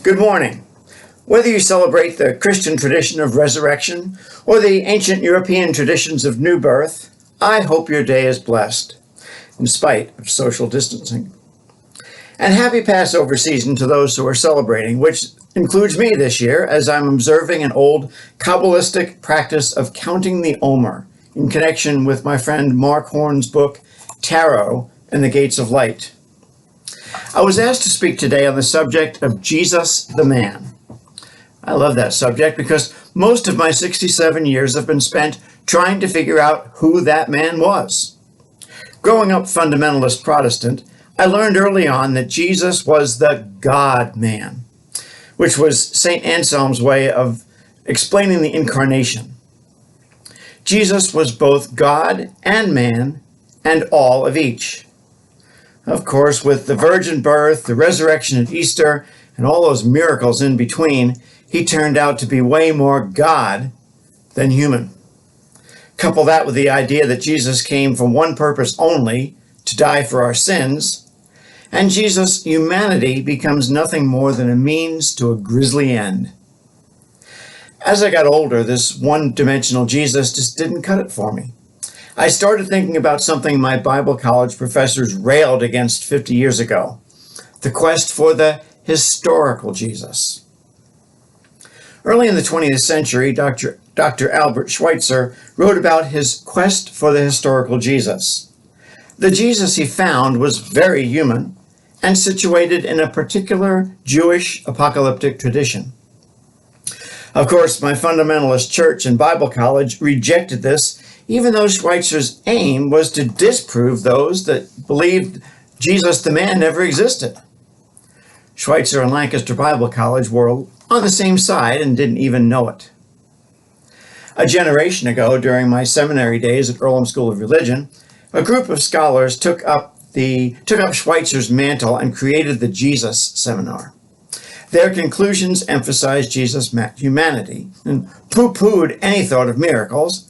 Good morning. Whether you celebrate the Christian tradition of resurrection or the ancient European traditions of new birth, I hope your day is blessed, in spite of social distancing. And happy Passover season to those who are celebrating, which includes me this year, as I'm observing an old Kabbalistic practice of counting the Omer in connection with my friend Mark Horn's book, Tarot and the Gates of Light. I was asked to speak today on the subject of Jesus the man. I love that subject because most of my 67 years have been spent trying to figure out who that man was. Growing up fundamentalist Protestant, I learned early on that Jesus was the God-man, which was St. Anselm's way of explaining the incarnation. Jesus was both God and man, and all of each. Of course, with the virgin birth, the resurrection at Easter, and all those miracles in between, he turned out to be way more God than human. Couple that with the idea that Jesus came for one purpose only, to die for our sins, and Jesus' humanity becomes nothing more than a means to a grisly end. As I got older, this one-dimensional Jesus just didn't cut it for me. I started thinking about something my Bible college professors railed against 50 years ago, the quest for the historical Jesus. Early in the 20th century, Dr. Albert Schweitzer wrote about his quest for the historical Jesus. The Jesus he found was very human and situated in a particular Jewish apocalyptic tradition. Of course, my fundamentalist church and Bible college rejected this, even though Schweitzer's aim was to disprove those that believed Jesus the man never existed. Schweitzer and Lancaster Bible College were on the same side and didn't even know it. A generation ago, during my seminary days at Earlham School of Religion, a group of scholars took up Schweitzer's mantle and created the Jesus Seminar. Their conclusions emphasized Jesus' humanity and poo-pooed any thought of miracles,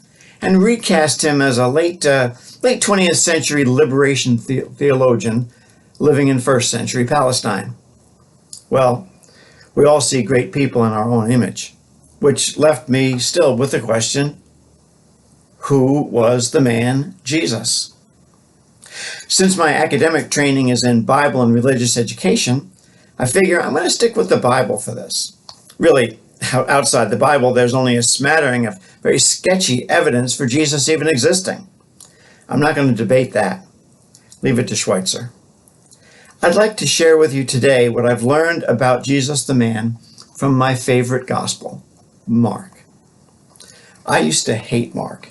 and recast him as a late 20th century liberation theologian living in first century Palestine. Well, we all see great people in our own image, which left me still with the question, who was the man Jesus? Since my academic training is in Bible and religious education, I figure I'm going to stick with the Bible for this. Really, outside the Bible, there's only a smattering of very sketchy evidence for Jesus even existing. I'm not going to debate that. Leave it to Schweitzer. I'd like to share with you today what I've learned about Jesus the man from my favorite gospel, Mark. I used to hate Mark.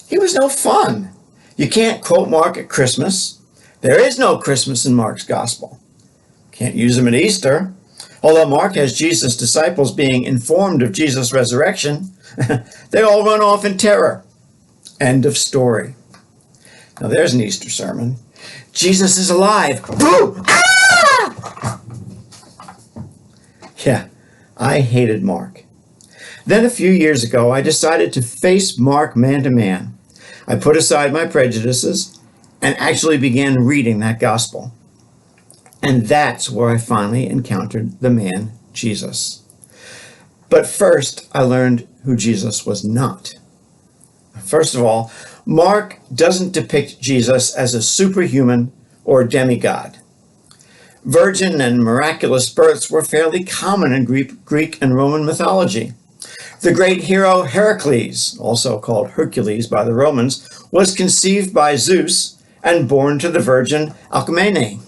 He was no fun. You can't quote Mark at Christmas. There is no Christmas in Mark's gospel. Can't use him at Easter. Although Mark has Jesus' disciples being informed of Jesus' resurrection, they all run off in terror. End of story. Now there's an Easter sermon. Jesus is alive. Boo! Ah! Yeah, I hated Mark. Then a few years ago, I decided to face Mark man to man. I put aside my prejudices and actually began reading that gospel. And that's where I finally encountered the man, Jesus. But first, I learned who Jesus was not. First of all, Mark doesn't depict Jesus as a superhuman or demigod. Virgin and miraculous births were fairly common in Greek and Roman mythology. The great hero Heracles, also called Hercules by the Romans, was conceived by Zeus and born to the virgin Alcmene.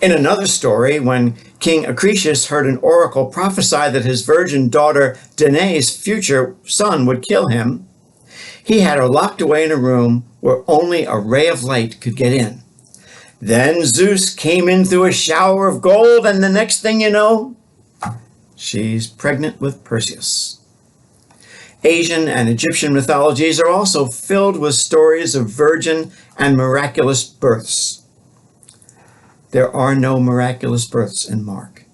In another story, when King Acrisius heard an oracle prophesy that his virgin daughter Danae's future son would kill him, he had her locked away in a room where only a ray of light could get in. Then Zeus came in through a shower of gold, and the next thing you know, she's pregnant with Perseus. Asian and Egyptian mythologies are also filled with stories of virgin and miraculous births. There are no miraculous births in Mark.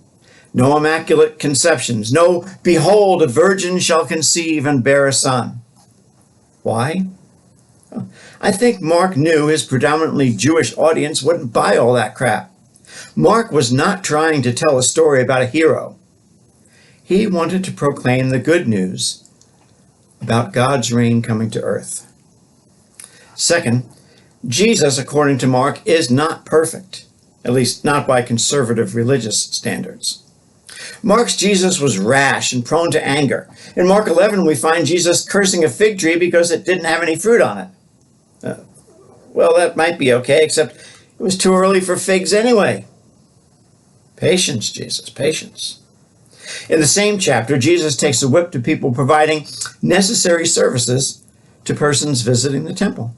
No immaculate conceptions. No, behold, a virgin shall conceive and bear a son. Why? I think Mark knew his predominantly Jewish audience wouldn't buy all that crap. Mark was not trying to tell a story about a hero. He wanted to proclaim the good news about God's reign coming to earth. Second, Jesus, according to Mark, is not perfect, at least not by conservative religious standards. Mark's Jesus was rash and prone to anger. In Mark 11, we find Jesus cursing a fig tree because it didn't have any fruit on it. Well, that might be okay, except it was too early for figs anyway. Patience, Jesus, patience. In the same chapter, Jesus takes a whip to people providing necessary services to persons visiting the temple.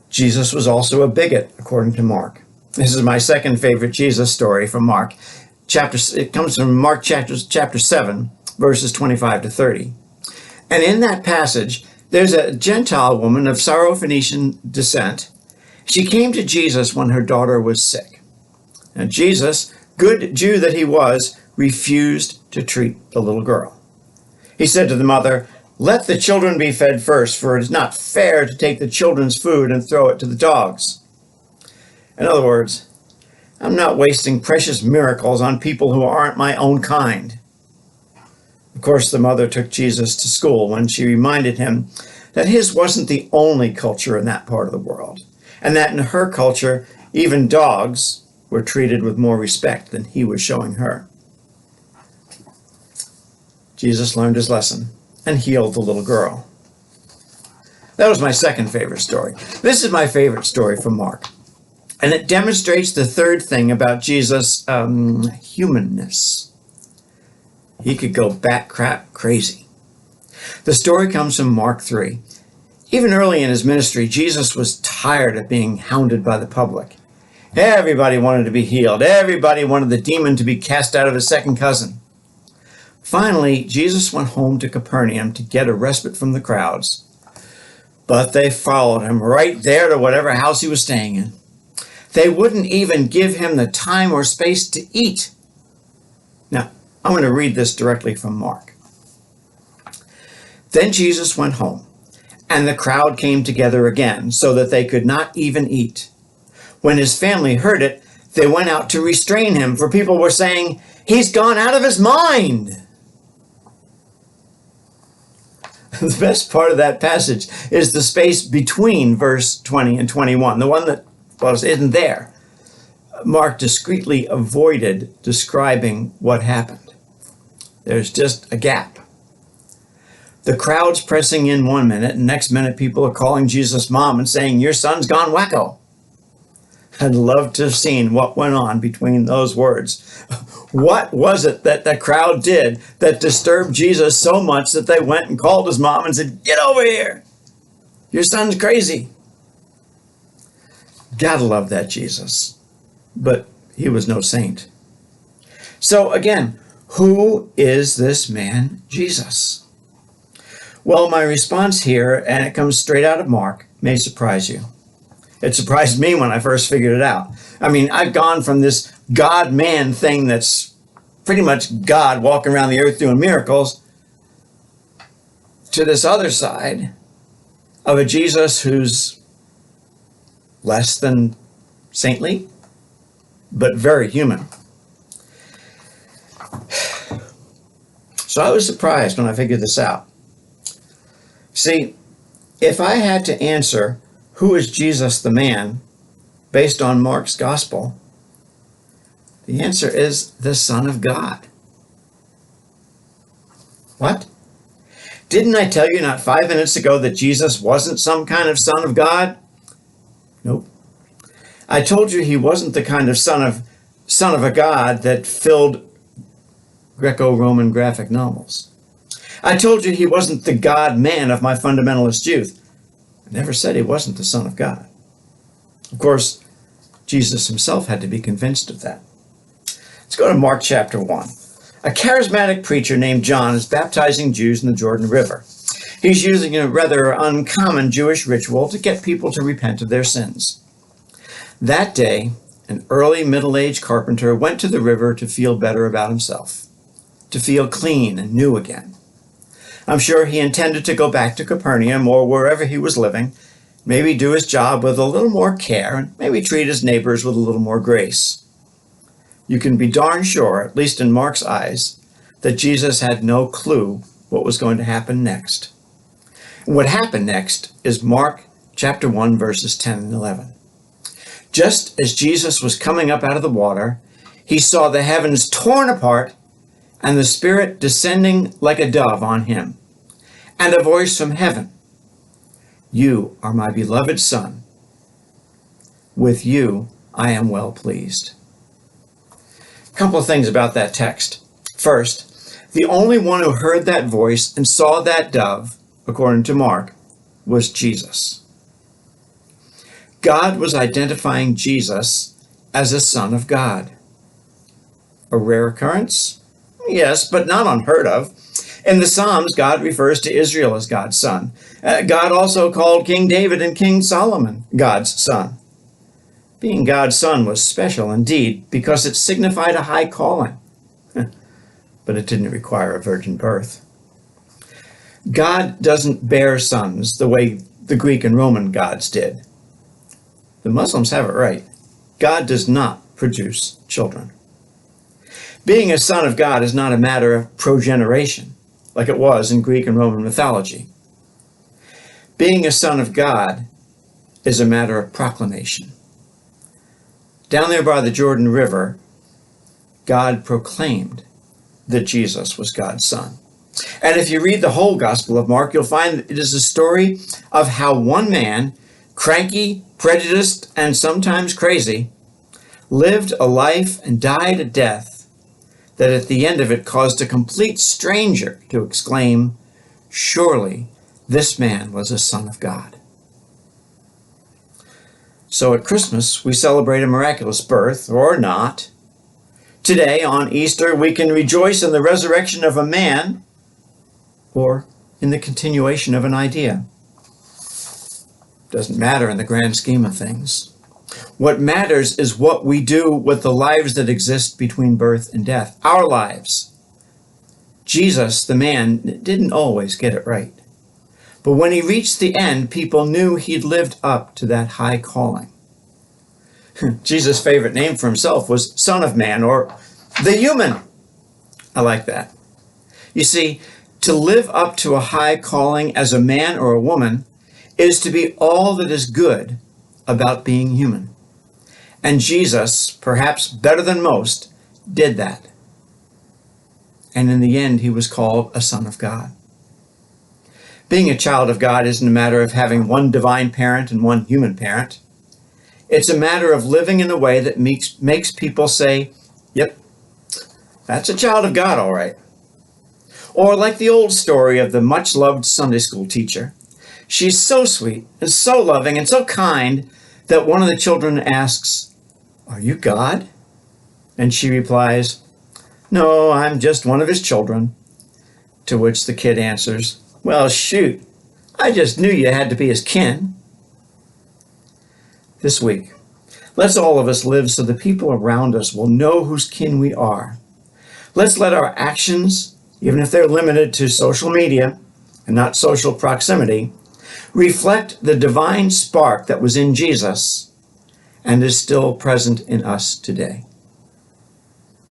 Jesus was also a bigot, according to Mark. This is my second favorite Jesus story from Mark. It comes from Mark chapter 7, verses 25 to 30. And in that passage, there's a Gentile woman of Syrophoenician descent. She came to Jesus when her daughter was sick. And Jesus, good Jew that he was, refused to treat the little girl. He said to the mother, "Let the children be fed first, for it is not fair to take the children's food and throw it to the dogs." In other words, I'm not wasting precious miracles on people who aren't my own kind. Of course, the mother took Jesus to school when she reminded him that his wasn't the only culture in that part of the world, and that in her culture, even dogs were treated with more respect than he was showing her. Jesus learned his lesson and healed the little girl. That was my second favorite story. This is my favorite story from Mark. And it demonstrates the third thing about Jesus' humanness. He could go bat-crap crazy. The story comes from Mark 3. Even early in his ministry, Jesus was tired of being hounded by the public. Everybody wanted to be healed. Everybody wanted the demon to be cast out of his second cousin. Finally, Jesus went home to Capernaum to get a respite from the crowds. But they followed him right there to whatever house he was staying in. They wouldn't even give him the time or space to eat. Now, I'm going to read this directly from Mark. Then Jesus went home, and the crowd came together again, so that they could not even eat. When his family heard it, they went out to restrain him, for people were saying, "He's gone out of his mind." The best part of that passage is the space between verse 20 and 21, the one that isn't there. Mark discreetly avoided describing what happened. There's just a gap. The crowd's pressing in 1 minute, and next minute people are calling Jesus' mom and saying, "Your son's gone wacko." I'd love to have seen what went on between those words. What was it that the crowd did that disturbed Jesus so much that they went and called his mom and said, "Get over here. Your son's crazy." Gotta love that Jesus. But he was no saint. So again, who is this man, Jesus? Well, my response here, and it comes straight out of Mark, may surprise you. It surprised me when I first figured it out. I mean, I've gone from this God-man thing that's pretty much God walking around the earth doing miracles to this other side of a Jesus who's less than saintly, but very human. So I was surprised when I figured this out. See, if I had to answer who is Jesus the man based on Mark's gospel, the answer is the Son of God. What? Didn't I tell you not 5 minutes ago that Jesus wasn't some kind of Son of God? Nope. I told you he wasn't the kind of son of a God that filled Greco-Roman graphic novels. I told you he wasn't the God-man of my fundamentalist youth. I never said he wasn't the Son of God. Of course, Jesus himself had to be convinced of that. Let's go to Mark chapter 1. A charismatic preacher named John is baptizing Jews in the Jordan River. He's using a rather uncommon Jewish ritual to get people to repent of their sins. That day, an early middle-aged carpenter went to the river to feel better about himself, to feel clean and new again. I'm sure he intended to go back to Capernaum or wherever he was living maybe do his job with a little more care, and maybe treat his neighbors with a little more grace. You can be darn sure, at least in Mark's eyes, that Jesus had no clue what was going to happen next. And what happened next is Mark chapter 1, verses 10 and 11. Just as Jesus was coming up out of the water, he saw the heavens torn apart and the Spirit descending like a dove on him, and a voice from heaven, "You are my beloved Son. With you I am well pleased." A couple of things about that text. First, the only one who heard that voice and saw that dove, according to Mark, was Jesus. God was identifying Jesus as a Son of God. A rare occurrence? Yes, but not unheard of. In the Psalms, God refers to Israel as God's son. God also called King David and King Solomon God's son. Being God's son was special indeed because it signified a high calling, but it didn't require a virgin birth. God doesn't bear sons the way the Greek and Roman gods did. The Muslims have it right. God does not produce children. Being a son of God is not a matter of progeneration, like it was in Greek and Roman mythology. Being a son of God is a matter of proclamation. Down there by the Jordan River, God proclaimed that Jesus was God's son. And if you read the whole Gospel of Mark, you'll find that it is a story of how one man, cranky, prejudiced, and sometimes crazy, lived a life and died a death that at the end of it caused a complete stranger to exclaim, "Surely this man was a son of God." So at Christmas, we celebrate a miraculous birth, or not. Today, on Easter, we can rejoice in the resurrection of a man, or in the continuation of an idea. Doesn't matter in the grand scheme of things. What matters is what we do with the lives that exist between birth and death, our lives. Jesus, the man, didn't always get it right. But when he reached the end, people knew he'd lived up to that high calling. Jesus' favorite name for himself was Son of Man, or the human. I like that. You see, to live up to a high calling as a man or a woman is to be all that is good about being human. And Jesus, perhaps better than most, did that. And in the end, he was called a son of God. Being a child of God isn't a matter of having one divine parent and one human parent. It's a matter of living in a way that makes people say, "Yep, that's a child of God, all right." Or like the old story of the much-loved Sunday school teacher. She's so sweet and so loving and so kind that one of the children asks, "Are you God?" And she replies, "No, I'm just one of his children." To which the kid answers, "Well, shoot, I just knew you had to be his kin." This week, let's all of us live so the people around us will know whose kin we are. Let's let our actions, even if they're limited to social media and not social proximity, reflect the divine spark that was in Jesus and is still present in us today.